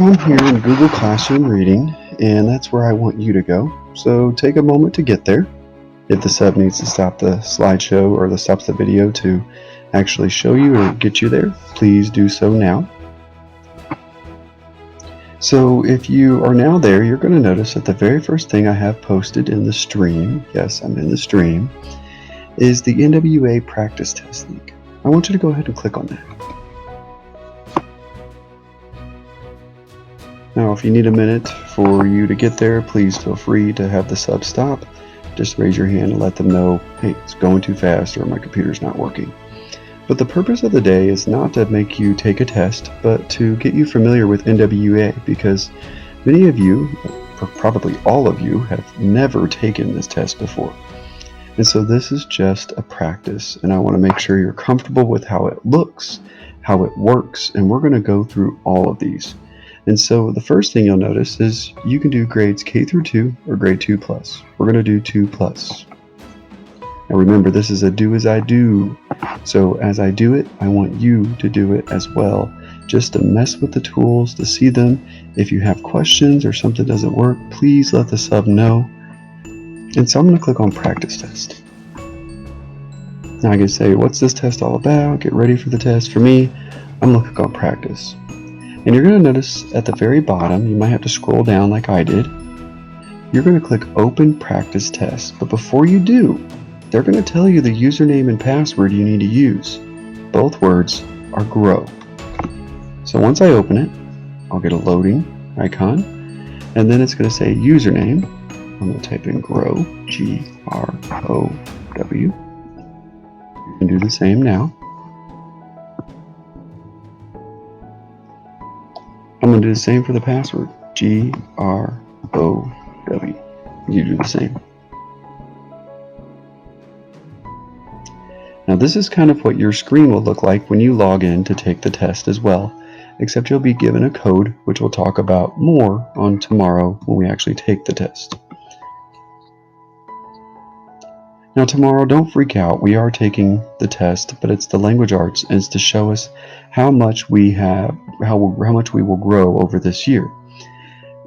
So I'm here in Google Classroom Reading, and that's where I want you to go. So take a moment to get there. If the sub needs to stop the slideshow or stops the video to actually show you or get you there, please do so now. So if you are now there, you're going to notice that the very first thing I have posted in the stream, yes, I'm in the stream, is the NWEA practice test link. I want you to go ahead and click on that. Now, if you need a minute for you to get there, please feel free to have the sub stop. Just raise your hand and let them know, hey, it's going too fast or my computer's not working. But the purpose of the day is not to make you take a test, but to get you familiar with NWEA, because many of you, or probably all of you, have never taken this test before. And so this is just a practice, and I want to make sure you're comfortable with how it looks, how it works, and we're going to go through all of these. And so the first thing you'll notice is you can do grades K through 2 or grade 2+. We're going to do 2+. Now remember, this is a do as I do. So as I do it, I want you to do it as well, just to mess with the tools, to see them. If you have questions or something doesn't work, please let the sub know. And so I'm going to click on practice test. Now I can say, what's this test all about? Get ready for the test. For me, I'm going to click on practice. And you're going to notice at the very bottom, you might have to scroll down like I did. You're going to click Open Practice Test. But before you do, they're going to tell you the username and password you need to use. Both words are grow. So once I open it, I'll get a loading icon. And then it's going to say username. I'm going to type in grow, G-R-O-W. You can do the same now. I'm going to do the same for the password, G-R-O-W. You do the same. Now this is kind of what your screen will look like when you log in to take the test as well, except you'll be given a code, which we'll talk about more on tomorrow when we actually take the test. Now tomorrow, don't freak out. We are taking the test, but it's the language arts, and it's to show us how much we have, how much we will grow over this year.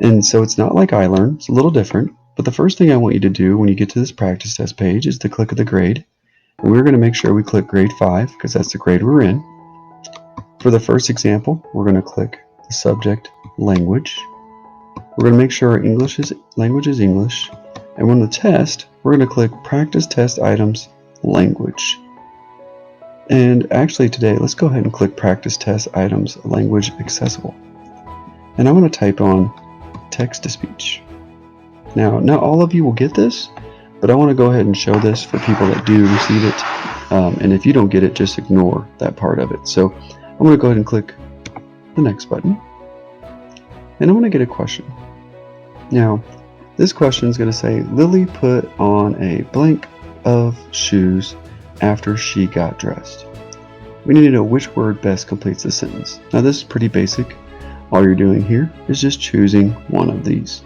And so it's not like iLearn, it's a little different, but the first thing I want you to do when you get to this practice test page is to click the grade. And we're going to make sure we click grade 5 because that's the grade we're in. For the first example, we're going to click the subject language. We're going to make sure our language is English. And on the test, we're going to click Practice Test Items Language. And actually today, let's go ahead and click Practice Test Items Language Accessible. And I'm going to type on text-to-speech. Now, not all of you will get this, but I want to go ahead and show this for people that do receive it. And if you don't get it, just ignore that part of it. So I'm going to go ahead and click the next button. And I'm going to get a question. Now, this question is going to say, Lily put on a blank of shoes after she got dressed. We need to know which word best completes the sentence. Now this is pretty basic. All you're doing here is just choosing one of these.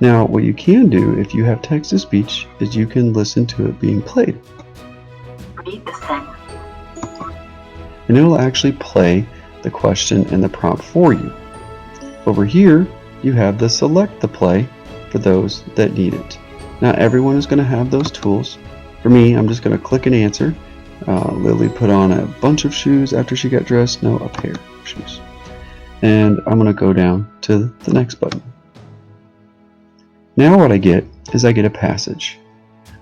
Now what you can do if you have text-to-speech is you can listen to it being played. Read the sentence. And it will actually play the question and the prompt for you. Over here you have the select the play for those that need it. Not everyone is going to have those tools. For me, I'm just going to click an answer. Lily put on a bunch of shoes after she got dressed. No, a pair of shoes. And I'm going to go down to the next button. Now what I get is I get a passage.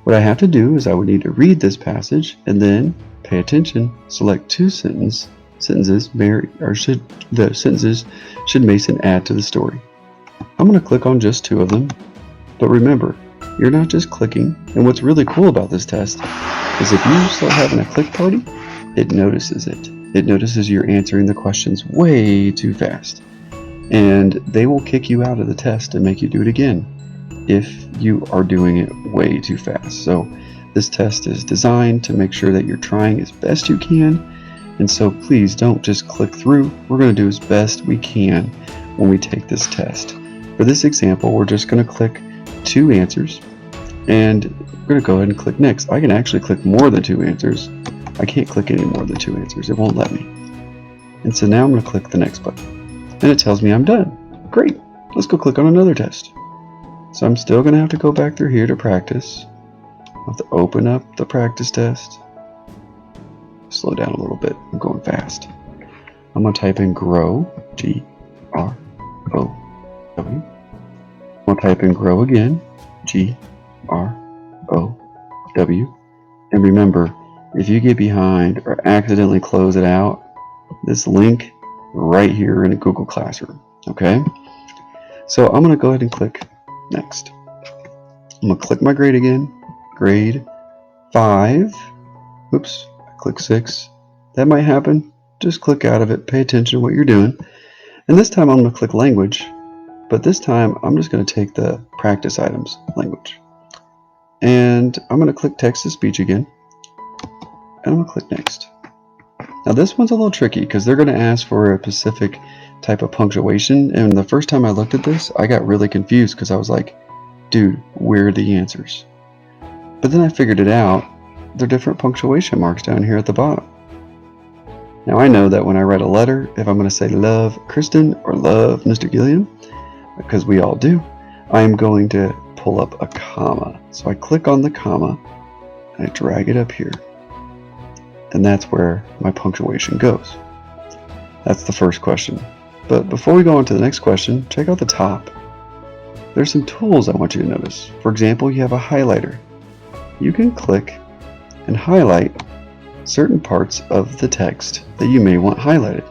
What I have to do is I would need to read this passage and then pay attention, select two sentences. The sentences should Mason add to the story. I'm going to click on just two of them, but remember, you're not just clicking, and what's really cool about this test is if you start having a click party, it notices it. It notices you're answering the questions way too fast, and they will kick you out of the test and make you do it again if you are doing it way too fast. So this test is designed to make sure that you're trying as best you can, and so please don't just click through. We're going to do as best we can when we take this test. For this example, we're just going to click two answers, and we're going to go ahead and click next. I can actually click more than two answers. I can't click any more than two answers. It won't let me. And so now I'm going to click the next button, and it tells me I'm done. Great, let's go click on another test. So I'm still going to have to go back through here to practice. I'll have to open up the practice test. Slow down a little bit, I'm going fast. I'm going to type in grow, G-R-O-W. I'm going to type in grow again, G-R-O-W. And remember, if you get behind or accidentally close it out, this link right here in a Google Classroom, okay? So I'm going to go ahead and click next. I'm going to click my grade again, grade 5. Oops, I click 6. That might happen. Just click out of it, pay attention to what you're doing. And this time I'm going to click language, but this time I'm just going to take the practice items language. And I'm going to click text to speech again, and I'm going to click next. Now this one's a little tricky because they're going to ask for a specific type of punctuation, and the first time I looked at this I got really confused because I was like, dude, where are the answers? But then I figured it out. They're different punctuation marks down here at the bottom. Now I know that when I write a letter, if I'm going to say love Kristen or love Mr. Gilliam, because we all do, I am going to pull up a comma. So I click on the comma and I drag it up here. And that's where my punctuation goes. That's the first question. But before we go on to the next question, check out the top. There's some tools I want you to notice. For example, you have a highlighter. You can click and highlight certain parts of the text that you may want highlighted.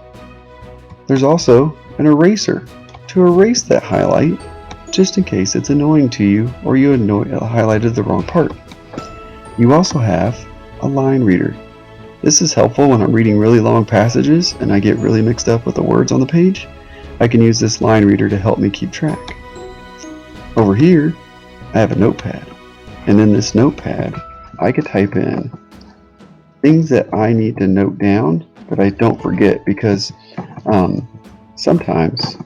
There's also an eraser to erase that highlight just in case it's annoying to you or you highlighted the wrong part. You also have a line reader. This is helpful when I'm reading really long passages and I get really mixed up with the words on the page. I can use this line reader to help me keep track. Over here, I have a notepad. And in this notepad, I could type in things that I need to note down that I don't forget, because sometimes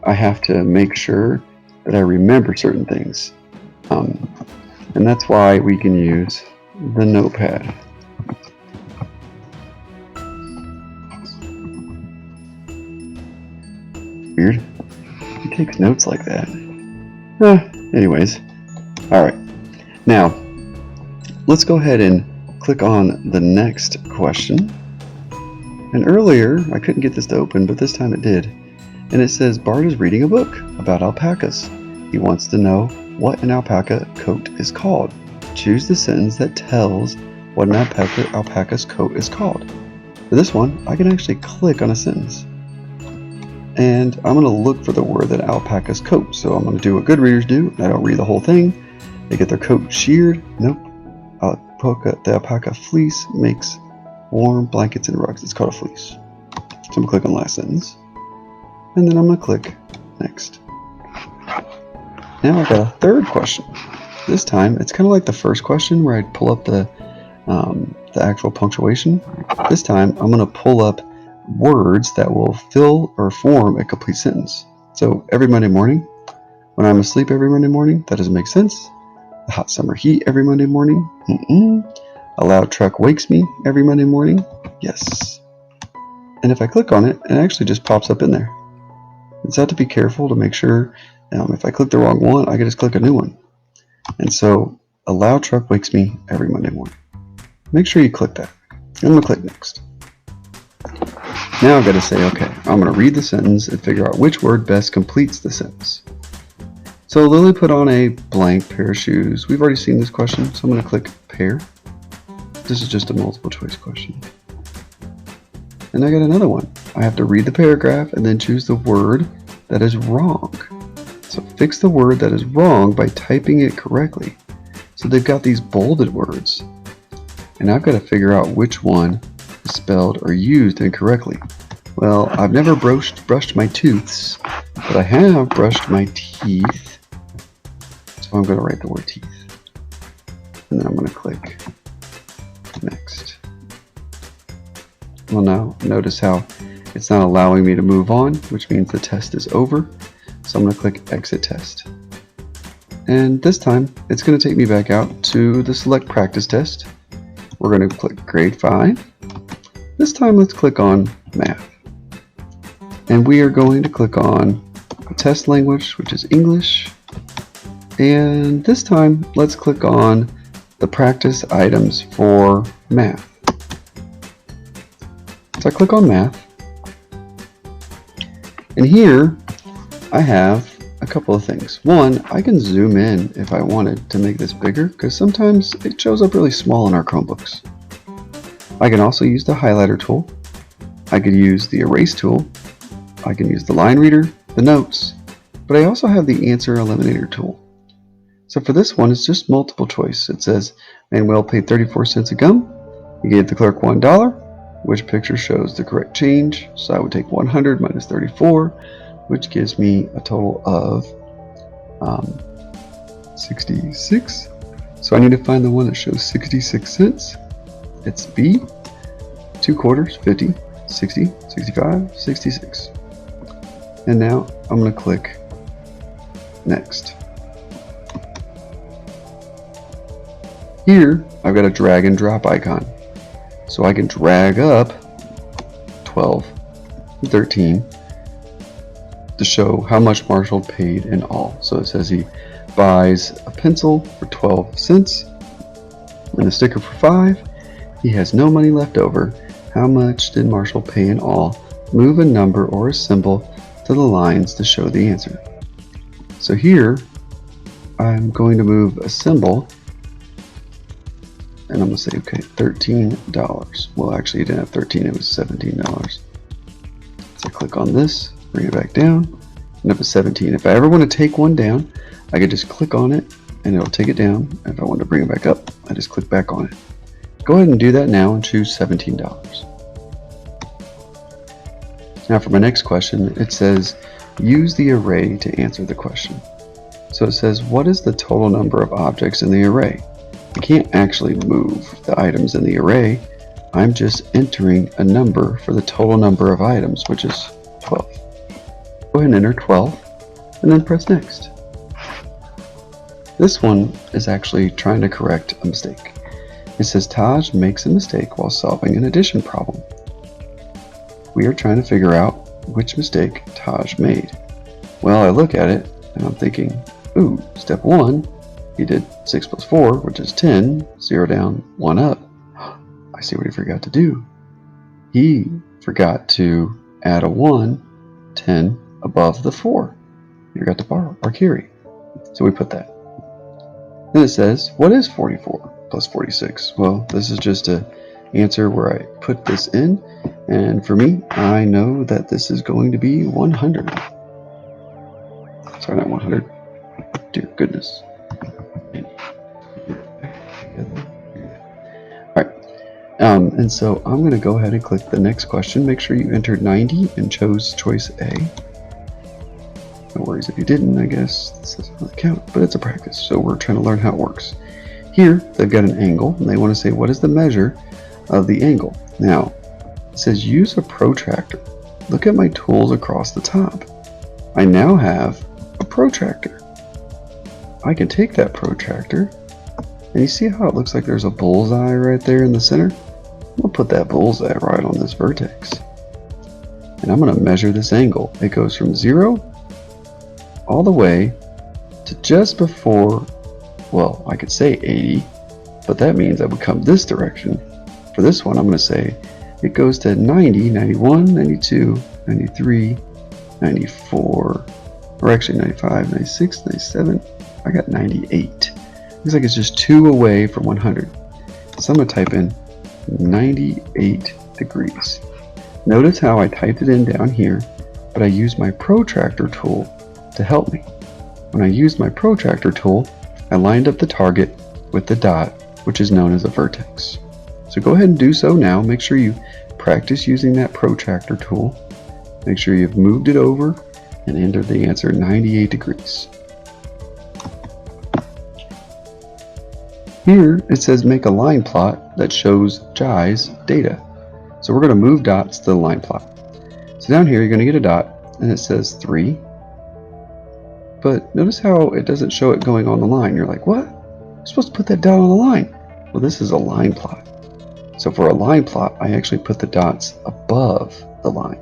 I have to make sure that I remember certain things. And that's why we can use the notepad. Weird. He takes notes like that. Anyways. Alright. Now, let's go ahead and click on the next question. And earlier, I couldn't get this to open, but this time it did. And it says, Bart is reading a book about alpacas. He wants to know what an alpaca coat is called. Choose the sentence that tells what an alpaca's coat is called. For this one, I can actually click on a sentence. And I'm going to look for the word that alpaca's coat. So I'm going to do what good readers do. I don't read the whole thing. They get their coat sheared. Nope. The alpaca fleece makes warm blankets and rugs. It's called a fleece. So I'm going to click on the last sentence. And then I'm going to click next. Now I've got a third question. This time it's kind of like the first question where I pull up the actual punctuation. This time I'm going to pull up words that will fill or form a complete sentence. So every Monday morning, when I'm asleep every Monday morning, that doesn't make sense. The hot summer heat every Monday morning, A loud truck wakes me every Monday morning, yes. And if I click on it, it actually just pops up in there. It's have to be careful to make sure, if I click the wrong one, I can just click a new one. And so, a loud truck wakes me every Monday morning. Make sure you click that. I'm going to click next. Now I've got to say, okay, I'm going to read the sentence and figure out which word best completes the sentence. So Lily put on a blank pair of shoes. We've already seen this question, so I'm going to click pair. This is just a multiple choice question. And I got another one. I have to read the paragraph and then choose the word that is wrong. So fix the word that is wrong by typing it correctly. So they've got these bolded words. And I've got to figure out which one is spelled or used incorrectly. Well, I've never brushed my tooths, but I have brushed my teeth. So I'm going to write the word teeth. And then I'm going to click next. Well, now notice how it's not allowing me to move on, which means the test is over. So I'm going to click exit test. And this time it's going to take me back out to the select practice test. We're going to click grade 5. This time let's click on math. And we are going to click on the test language, which is English. And this time, let's click on the practice items for math. So I click on math. And here I have a couple of things. One, I can zoom in if I wanted to make this bigger, because sometimes it shows up really small in our Chromebooks. I can also use the highlighter tool. I could use the erase tool. I can use the line reader, the notes, but I also have the answer eliminator tool. So for this one, it's just multiple choice. It says, Manuel paid 34 cents a gum. He gave the clerk $1. Which picture shows the correct change? So I would take 100 minus 34, which gives me a total of 66. So I need to find the one that shows 66 cents. It's B, 2 quarters, 50, 60, 65, 66. And now I'm going to click next. Here, I've got a drag and drop icon. So I can drag up 12 and 13 to show how much Marshall paid in all. So it says he buys a pencil for 12 cents and a sticker for 5. He has no money left over. How much did Marshall pay in all? Move a number or a symbol to the lines to show the answer. So here, I'm going to move a symbol, and I'm going to say, okay, $13. Well, actually, it didn't have 13, it was $17. So click on this, bring it back down, and up to 17. If I ever want to take one down, I could just click on it, and it'll take it down. If I want to bring it back up, I just click back on it. Go ahead and do that now and choose $17. Now for my next question, it says, use the array to answer the question. So it says, what is the total number of objects in the array? I can't actually move the items in the array. I'm just entering a number for the total number of items, which is 12. Go ahead and enter 12, and then press next. This one is actually trying to correct a mistake. It says Taj makes a mistake while solving an addition problem. We are trying to figure out which mistake Taj made. Well, I look at it and I'm thinking, ooh, step 1, he did 6 plus 4, which is 10, 0 down, 1 up. I see what he forgot to do. He forgot to add a 1, 10 above the 4. He forgot to borrow or carry. So we put that. Then it says, what is 44 plus 46? Well, this is just an answer where I put this in. And for me, I know that this is going to be 100. Sorry, not 100. Dear goodness. Alright. And so I'm going to go ahead and click the next question. Make sure you entered 90 and chose choice A. No worries if you didn't, I guess. This doesn't really count, but it's a practice, so we're trying to learn how it works. Here, they've got an angle, and they want to say, what is the measure of the angle? Now, it says use a protractor. Look at my tools across the top. I now have a protractor. I can take that protractor, and you see how it looks like there's a bullseye right there in the center? I'm going to put that bullseye right on this vertex. And I'm going to measure this angle. It goes from 0 all the way to just before, well, I could say 80, but that means I would come this direction. For this one, I'm going to say it goes to 90, 91, 92, 93, 94, or actually 95, 96, 97. I got 98. Looks like it's just 2 away from 100. So I'm going to type in 98 degrees. Notice how I typed it in down here, but I used my protractor tool to help me. When I used my protractor tool, I lined up the target with the dot, which is known as a vertex. So go ahead and do so now. Make sure you practice using that protractor tool. Make sure you've moved it over and entered the answer 98 degrees. Here it says make a line plot that shows Jai's data. So we're going to move dots to the line plot. So down here you're going to get a dot and it says 3. But notice how it doesn't show it going on the line. You're like, what? I'm supposed to put that dot on the line. Well, this is a line plot. So for a line plot, I actually put the dots above the line.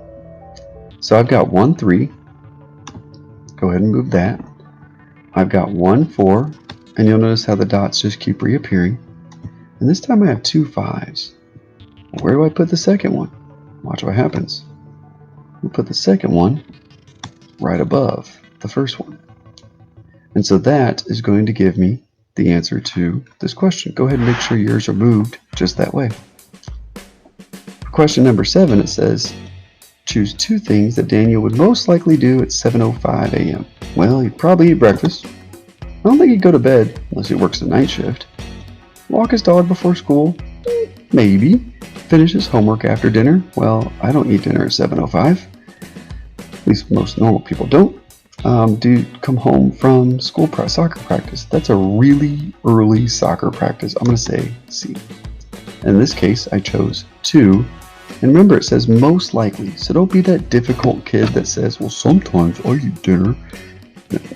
So I've got 1, 3. Go ahead and move that. I've got 1, 4. And you'll notice how the dots just keep reappearing. And this time I have 2 5s. Where do I put the second one? Watch what happens. We'll put the second one right above the first one. And so that is going to give me the answer to this question. Go ahead and make sure yours are moved just that way. For question number 7, it says, choose 2 things that Daniel would most likely do at 7:05 a.m. Well, he'd probably eat breakfast. I don't think he'd go to bed unless he works the night shift. Walk his dog before school? Maybe. Finish his homework after dinner? Well, I don't eat dinner at 7:05. At least most normal people don't. Do come home from soccer practice? That's a really early soccer practice. I'm going to say C. In this case, I chose 2. And remember, it says most likely. So don't be that difficult kid that says, well, sometimes I eat dinner.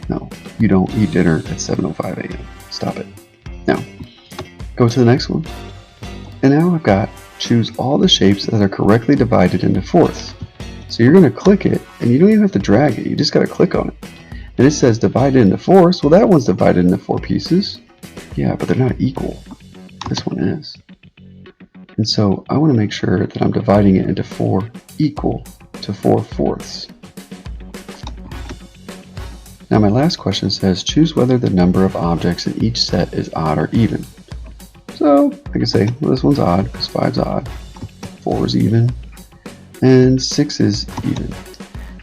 No, you don't eat dinner at 7:05 a.m. Stop it. Now, go to the next one. And now I've got choose all the shapes that are correctly divided into fourths. So you're going to click it, and you don't even have to drag it. You just got to click on it. And it says divided into fourths. Well, that one's divided into 4 pieces. Yeah, but they're not equal. This one is. And so I want to make sure that I'm dividing it into 4 equal to 4 fourths. Now my last question says choose whether the number of objects in each set is odd or even. So I can say, well, this one's odd because 5's odd, 4 is even, and 6 is even.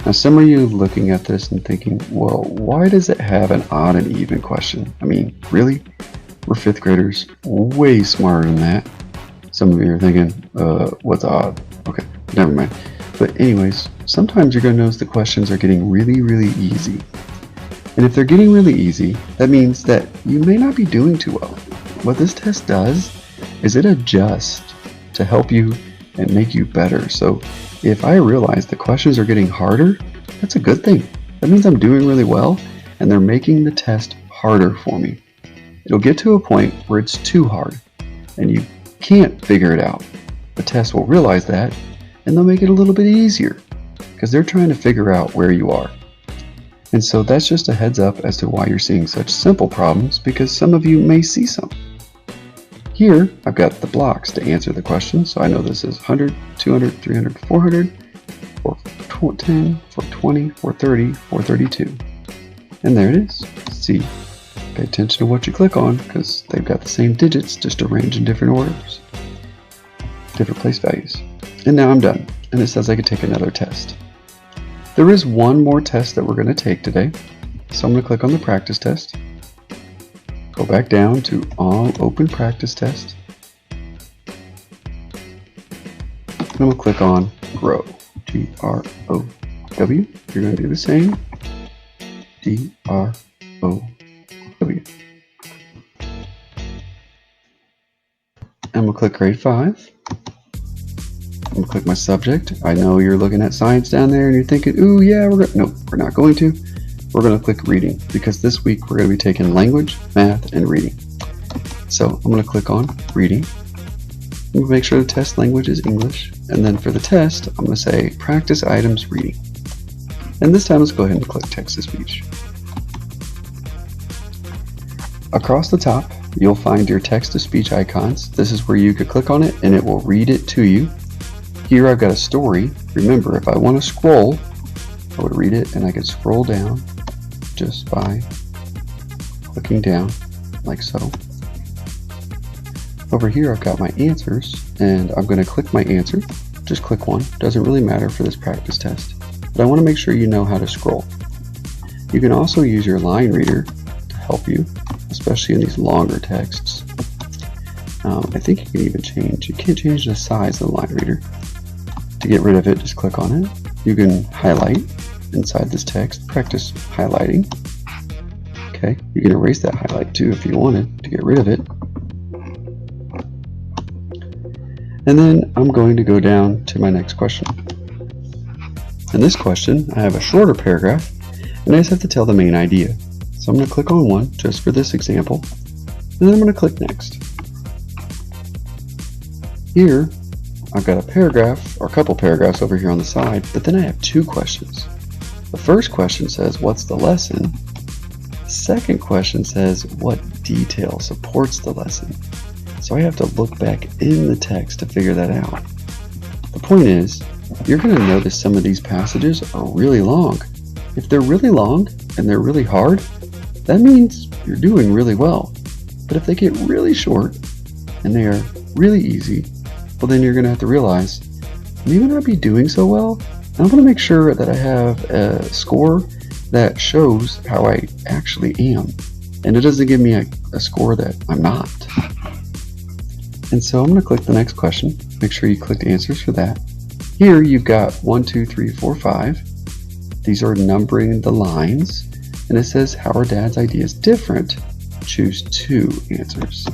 Now some of you looking at this and thinking, well, why does it have an odd and even question? I mean, really? We're 5th graders, way smarter than that. Some of you are thinking, what's odd? Okay, never mind. But anyways, sometimes you're going to notice the questions are getting really, really easy. And if they're getting really easy, that means that you may not be doing too well. What this test does is it adjusts to help you and make you better. So if I realize the questions are getting harder, that's a good thing. That means I'm doing really well and they're making the test harder for me. It'll get to a point where it's too hard and you can't figure it out. The test will realize that and they'll make it a little bit easier because they're trying to figure out where you are. And so that's just a heads up as to why you're seeing such simple problems, because some of you may see some. Here, I've got the blocks to answer the question, so I know this is 100, 200, 300, 400, 410, 420, 430, 432. And there it is, C. Pay attention to what you click on, because they've got the same digits, just arranged in different orders. Different place values. And now I'm done, and it says I could take another test. There is one more test that we're going to take today. So I'm going to click on the practice test. Go back down to all open practice test. And I'm going to click on grow. G-R-O-W. You're going to do the same. D-R-O-W. I'm going to click grade 5. I'm going to click my subject. I know you're looking at science down there and you're thinking, ooh, yeah, no, we're not going to. We're going to click reading because this week we're going to be taking language, math, and reading. So I'm going to click on reading. I'm going to make sure the test language is English. And then for the test, I'm going to say practice items reading. And this time let's go ahead and click text to speech. Across the top, you'll find your text to speech icons. This is where you could click on it and it will read it to you. Here I've got a story. Remember, if I want to scroll, I would read it and I could scroll down just by clicking down like so. Over here I've got my answers and I'm going to click my answer. Just click one. Doesn't really matter for this practice test. But I want to make sure you know how to scroll. You can also use your line reader to help you, especially in these longer texts. I think you can even you can't change the size of the line reader. To get rid of it, just click on it. You can highlight inside this text, practice highlighting. Okay, you can erase that highlight too if you wanted to get rid of it. And then I'm going to go down to my next question. In this question, I have a shorter paragraph and I just have to tell the main idea. So I'm going to click on one just for this example, and then I'm going to click next. Here, I've got a paragraph or a couple paragraphs over here on the side, but then I have two questions. The first question says, what's the lesson? The second question says, what detail supports the lesson? So I have to look back in the text to figure that out. The point is, you're going to notice some of these passages are really long. If they're really long and they're really hard, that means you're doing really well. But if they get really short and they are really easy, well then you're going to have to realize, maybe not be doing so well. I want to make sure that I have a score that shows how I actually am. And it doesn't give me a score that I'm not. And so I'm going to click the next question. Make sure you click answers for that. Here you've got 1, 2, 3, 4, 5. These are numbering the lines. And it says, how are Dad's ideas different? Choose 2 answers.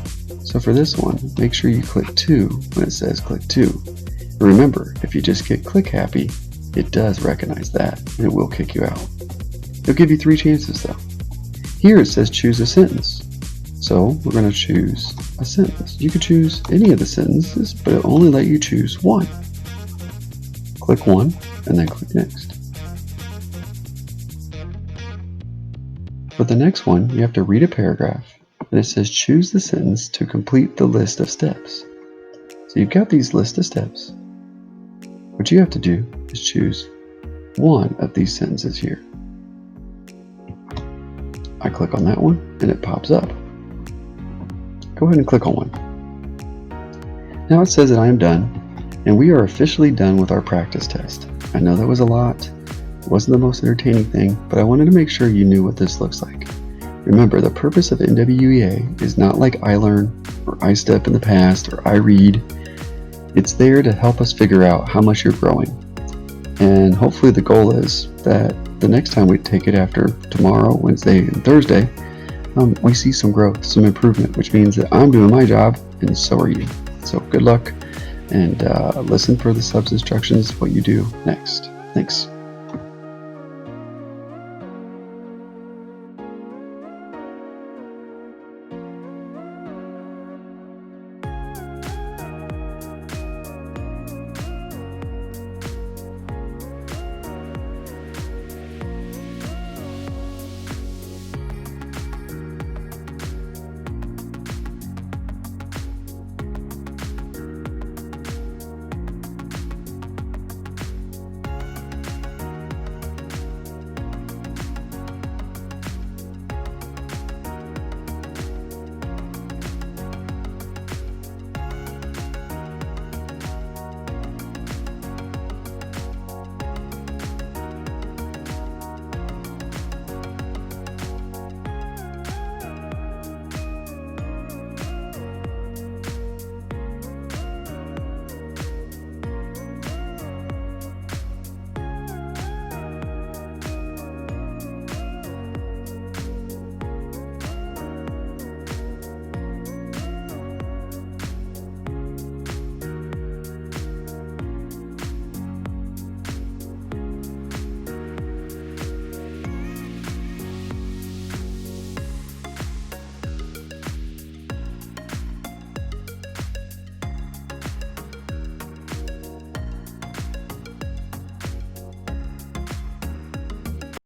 So for this one, make sure you click 2 when it says click 2. And remember, if you just get click happy, it does recognize that and it will kick you out. It'll give you 3 chances though. Here it says choose a sentence. So we're going to choose a sentence. You could choose any of the sentences, but it'll only let you choose one. Click 1 and then click next. For the next one, you have to read a paragraph, and it says choose the sentence to complete the list of steps. So you've got these list of steps. What you have to do is choose one of these sentences here. I click on that one, and it pops up. Go ahead and click on one. Now it says that I am done, and we are officially done with our practice test. I know that was a lot. It wasn't the most entertaining thing, but I wanted to make sure you knew what this looks like. Remember, the purpose of NWEA is not like iLearn or iStep in the past or iRead. It's there to help us figure out how much you're growing. And hopefully the goal is that the next time we take it after tomorrow, Wednesday, and Thursday, we see some growth, some improvement, which means that I'm doing my job and so are you. So good luck, and listen for the subs instructions, what you do next. Thanks.